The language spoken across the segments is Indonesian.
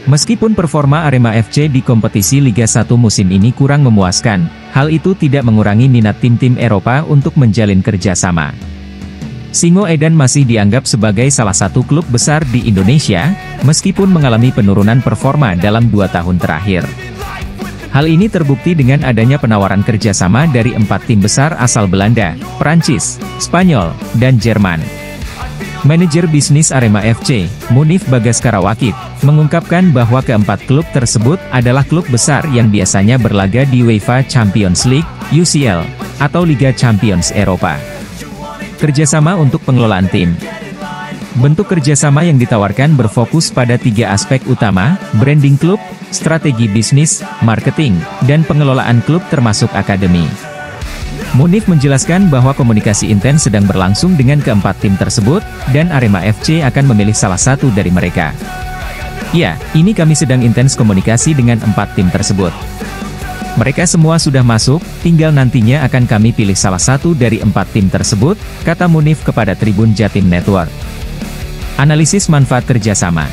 Meskipun performa Arema FC di kompetisi Liga 1 musim ini kurang memuaskan, hal itu tidak mengurangi minat tim-tim Eropa untuk menjalin kerjasama. Singoedan masih dianggap sebagai salah satu klub besar di Indonesia, meskipun mengalami penurunan performa dalam 2 tahun terakhir. Hal ini terbukti dengan adanya penawaran kerjasama dari 4 tim besar asal Belanda, Prancis, Spanyol, dan Jerman. Manajer bisnis Arema FC, Munif Bagaskarawakit, mengungkapkan bahwa keempat klub tersebut adalah klub besar yang biasanya berlaga di UEFA Champions League, UCL, atau Liga Champions Eropa. Kerjasama untuk pengelolaan tim. Bentuk kerjasama yang ditawarkan berfokus pada 3 aspek utama, branding klub, strategi bisnis, marketing, dan pengelolaan klub termasuk akademi. Munif menjelaskan bahwa komunikasi intens sedang berlangsung dengan keempat tim tersebut, dan Arema FC akan memilih salah satu dari mereka. Ya, ini kami sedang intens komunikasi dengan 4 tim tersebut. Mereka semua sudah masuk, tinggal nantinya akan kami pilih salah satu dari 4 tim tersebut, kata Munif kepada Tribun Jatim Network. Analisis manfaat kerjasama.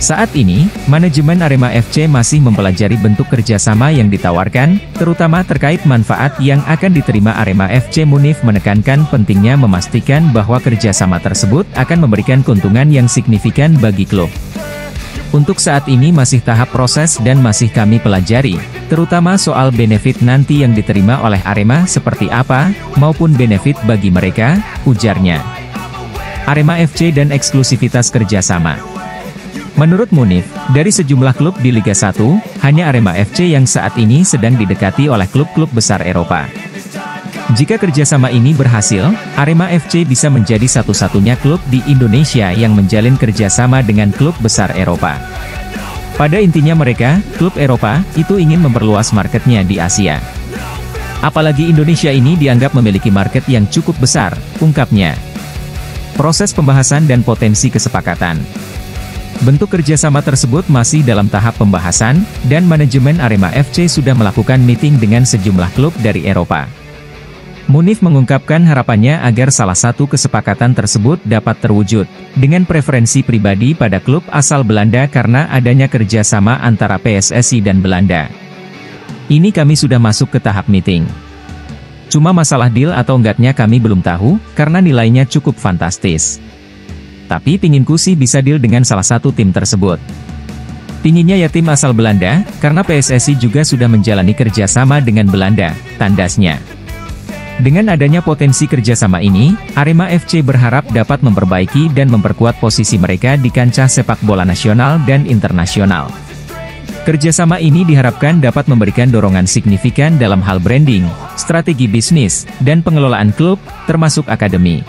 Saat ini, manajemen Arema FC masih mempelajari bentuk kerjasama yang ditawarkan, terutama terkait manfaat yang akan diterima Arema FC. Munif menekankan pentingnya memastikan bahwa kerjasama tersebut akan memberikan keuntungan yang signifikan bagi klub. Untuk saat ini masih tahap proses dan masih kami pelajari, terutama soal benefit nanti yang diterima oleh Arema seperti apa, maupun benefit bagi mereka, ujarnya. Arema FC dan eksklusivitas kerjasama. Menurut Munif, dari sejumlah klub di Liga 1, hanya Arema FC yang saat ini sedang didekati oleh klub-klub besar Eropa. Jika kerjasama ini berhasil, Arema FC bisa menjadi satu-satunya klub di Indonesia yang menjalin kerjasama dengan klub besar Eropa. Pada intinya mereka, klub Eropa, itu ingin memperluas marketnya di Asia. Apalagi Indonesia ini dianggap memiliki market yang cukup besar, ungkapnya. Proses pembahasan dan potensi kesepakatan. Bentuk kerjasama tersebut masih dalam tahap pembahasan, dan manajemen Arema FC sudah melakukan meeting dengan sejumlah klub dari Eropa. Munif mengungkapkan harapannya agar salah satu kesepakatan tersebut dapat terwujud, dengan preferensi pribadi pada klub asal Belanda karena adanya kerjasama antara PSSI dan Belanda. Ini kami sudah masuk ke tahap meeting. Cuma masalah deal atau enggaknya kami belum tahu, karena nilainya cukup fantastis. Tapi pinginku sih bisa deal dengan salah satu tim tersebut. Pinginnya ya tim asal Belanda, karena PSSI juga sudah menjalani kerjasama dengan Belanda, tandasnya. Dengan adanya potensi kerjasama ini, Arema FC berharap dapat memperbaiki dan memperkuat posisi mereka di kancah sepak bola nasional dan internasional. Kerjasama ini diharapkan dapat memberikan dorongan signifikan dalam hal branding, strategi bisnis, dan pengelolaan klub, termasuk akademi.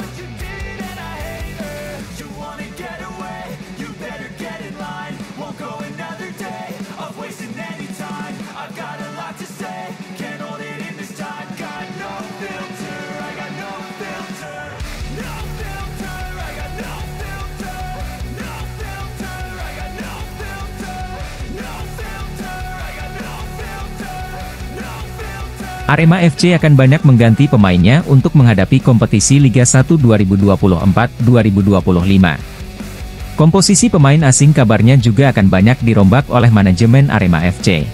Arema FC akan banyak mengganti pemainnya untuk menghadapi kompetisi Liga 1 2024-2025. Komposisi pemain asing kabarnya juga akan banyak dirombak oleh manajemen Arema FC.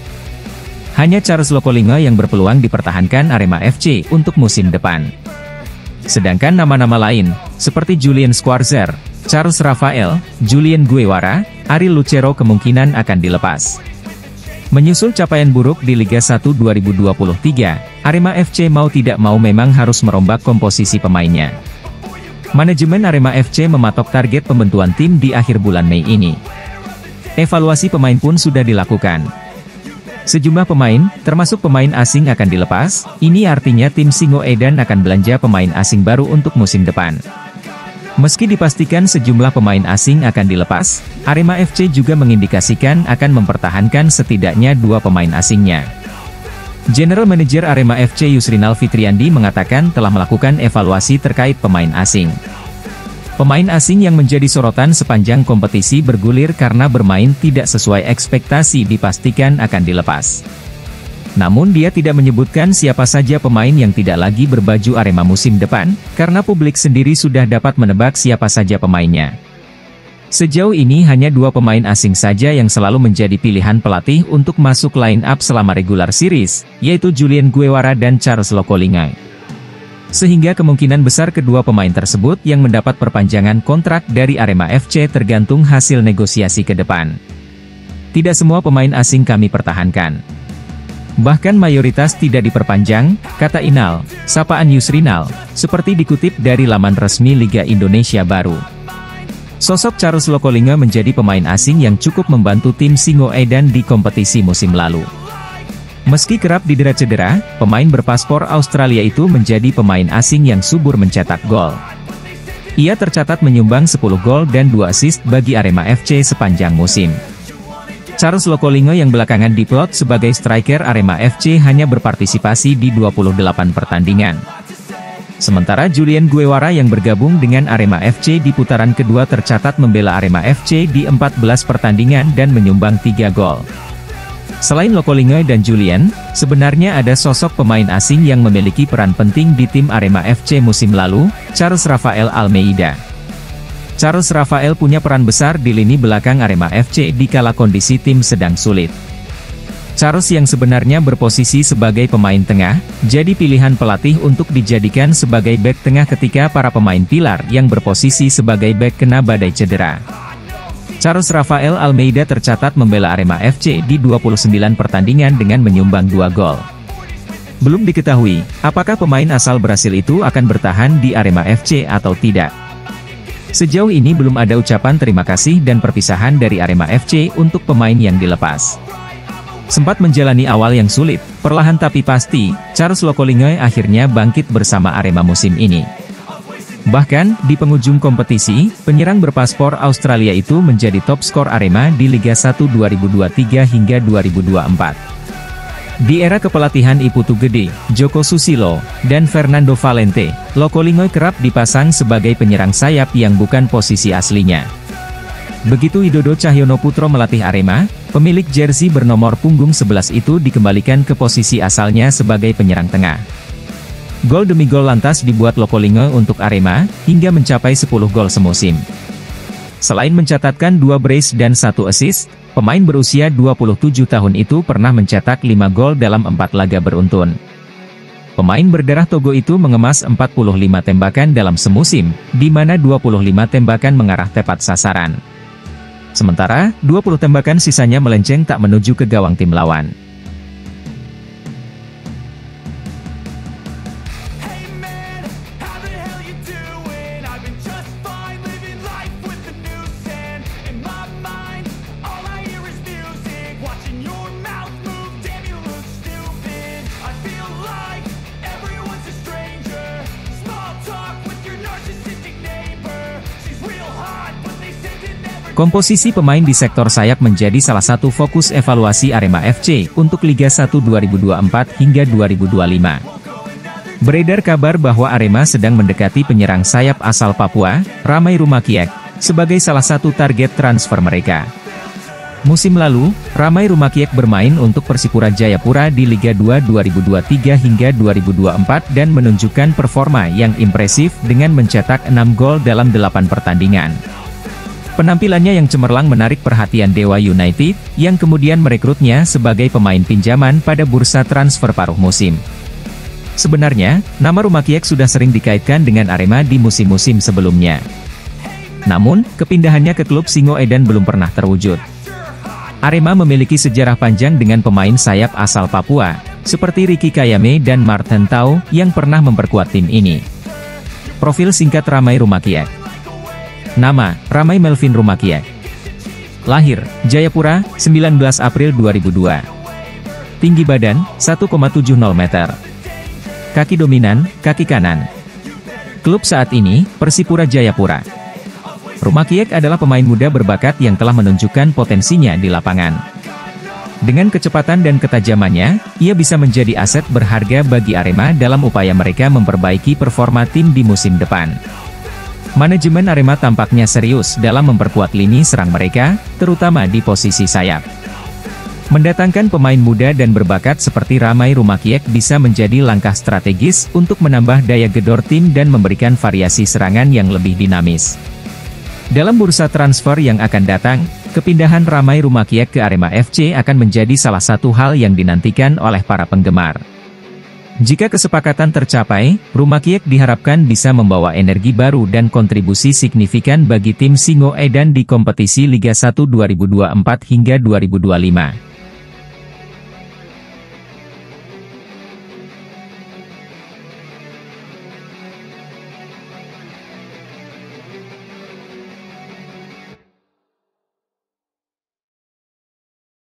Hanya Charles Lokolinga yang berpeluang dipertahankan Arema FC untuk musim depan. Sedangkan nama-nama lain, seperti Julian Schwarzer, Charles Rafael, Julian Guevara, Ariel Lucero kemungkinan akan dilepas. Menyusul capaian buruk di Liga 1 2023, Arema FC mau tidak mau memang harus merombak komposisi pemainnya. Manajemen Arema FC mematok target pembentukan tim di akhir bulan Mei ini. Evaluasi pemain pun sudah dilakukan. Sejumlah pemain, termasuk pemain asing akan dilepas, ini artinya tim Singoedan akan belanja pemain asing baru untuk musim depan. Meski dipastikan sejumlah pemain asing akan dilepas, Arema FC juga mengindikasikan akan mempertahankan setidaknya 2 pemain asingnya. General Manager Arema FC Yusrinal Fitriandi mengatakan telah melakukan evaluasi terkait pemain asing. Pemain asing yang menjadi sorotan sepanjang kompetisi bergulir karena bermain tidak sesuai ekspektasi dipastikan akan dilepas. Namun dia tidak menyebutkan siapa saja pemain yang tidak lagi berbaju Arema musim depan, karena publik sendiri sudah dapat menebak siapa saja pemainnya. Sejauh ini hanya 2 pemain asing saja yang selalu menjadi pilihan pelatih untuk masuk line up selama regular series, yaitu Julian Guevara dan Charles Lokolingai. Sehingga kemungkinan besar kedua pemain tersebut yang mendapat perpanjangan kontrak dari Arema FC tergantung hasil negosiasi ke depan. Tidak semua pemain asing kami pertahankan. Bahkan mayoritas tidak diperpanjang, kata Inal, sapaan Yusrinal, seperti dikutip dari laman resmi Liga Indonesia Baru. Sosok Charles Lokolingai menjadi pemain asing yang cukup membantu tim Singoedan di kompetisi musim lalu. Meski kerap didera cedera, pemain berpaspor Australia itu menjadi pemain asing yang subur mencetak gol. Ia tercatat menyumbang 10 gol dan 2 assist bagi Arema FC sepanjang musim. Charles Lokolingai yang belakangan diplot sebagai striker Arema FC hanya berpartisipasi di 28 pertandingan. Sementara Julian Guevara yang bergabung dengan Arema FC di putaran kedua tercatat membela Arema FC di 14 pertandingan dan menyumbang 3 gol. Selain Lokolingai dan Julian, sebenarnya ada sosok pemain asing yang memiliki peran penting di tim Arema FC musim lalu, Charles Rafael Almeida. Charles Rafael punya peran besar di lini belakang Arema FC di kala kondisi tim sedang sulit. Charles yang sebenarnya berposisi sebagai pemain tengah, jadi pilihan pelatih untuk dijadikan sebagai bek tengah ketika para pemain pilar yang berposisi sebagai bek kena badai cedera. Charles Rafael Almeida tercatat membela Arema FC di 29 pertandingan dengan menyumbang 2 gol. Belum diketahui, apakah pemain asal Brasil itu akan bertahan di Arema FC atau tidak. Sejauh ini belum ada ucapan terima kasih dan perpisahan dari Arema FC untuk pemain yang dilepas. Sempat menjalani awal yang sulit, perlahan tapi pasti, Charles Lokolingai akhirnya bangkit bersama Arema musim ini. Bahkan, di penghujung kompetisi, penyerang berpaspor Australia itu menjadi top skor Arema di Liga 1 2023 hingga 2024. Di era kepelatihan Iputu Gede, Joko Susilo, dan Fernando Valente, Lokolingai kerap dipasang sebagai penyerang sayap yang bukan posisi aslinya. Begitu Widodo Cahyono Putro melatih Arema, pemilik jersey bernomor punggung 11 itu dikembalikan ke posisi asalnya sebagai penyerang tengah. Gol demi gol lantas dibuat Lokolingai untuk Arema, hingga mencapai 10 gol semusim. Selain mencatatkan 2 brace dan 1 assist, pemain berusia 27 tahun itu pernah mencetak 5 gol dalam 4 laga beruntun. Pemain berdarah Togo itu mengemas 45 tembakan dalam semusim, di mana 25 tembakan mengarah tepat sasaran. Sementara, 20 tembakan sisanya melenceng tak menuju ke gawang tim lawan. Komposisi pemain di sektor sayap menjadi salah satu fokus evaluasi Arema FC untuk Liga 1 2024 hingga 2025. Beredar kabar bahwa Arema sedang mendekati penyerang sayap asal Papua, Ramai Rumakiek, sebagai salah satu target transfer mereka. Musim lalu, Ramai Rumakiek bermain untuk Persipura Jayapura di Liga 2 2023 hingga 2024 dan menunjukkan performa yang impresif dengan mencetak 6 gol dalam 8 pertandingan. Penampilannya yang cemerlang menarik perhatian Dewa United, yang kemudian merekrutnya sebagai pemain pinjaman pada bursa transfer paruh musim. Sebenarnya, nama Rumakiek sudah sering dikaitkan dengan Arema di musim-musim sebelumnya. Namun, kepindahannya ke klub Singoedan belum pernah terwujud. Arema memiliki sejarah panjang dengan pemain sayap asal Papua, seperti Ricky Kayame dan Martin Tau, yang pernah memperkuat tim ini. Profil singkat Ramai Rumakiek. Nama, Ramai Melvin Rumakiek. Lahir, Jayapura, 19 April 2002. Tinggi badan, 1,70 meter. Kaki dominan, kaki kanan. Klub saat ini, Persipura Jayapura. Rumakiek adalah pemain muda berbakat yang telah menunjukkan potensinya di lapangan. Dengan kecepatan dan ketajamannya, ia bisa menjadi aset berharga bagi Arema dalam upaya mereka memperbaiki performa tim di musim depan. Manajemen Arema tampaknya serius dalam memperkuat lini serang mereka, terutama di posisi sayap. Mendatangkan pemain muda dan berbakat seperti Ramai Rumakiek bisa menjadi langkah strategis untuk menambah daya gedor tim dan memberikan variasi serangan yang lebih dinamis. Dalam bursa transfer yang akan datang, kepindahan Ramai Rumakiek ke Arema FC akan menjadi salah satu hal yang dinantikan oleh para penggemar. Jika kesepakatan tercapai, Rumakiek diharapkan bisa membawa energi baru dan kontribusi signifikan bagi tim Singoedan di kompetisi Liga 1 2024 hingga 2025.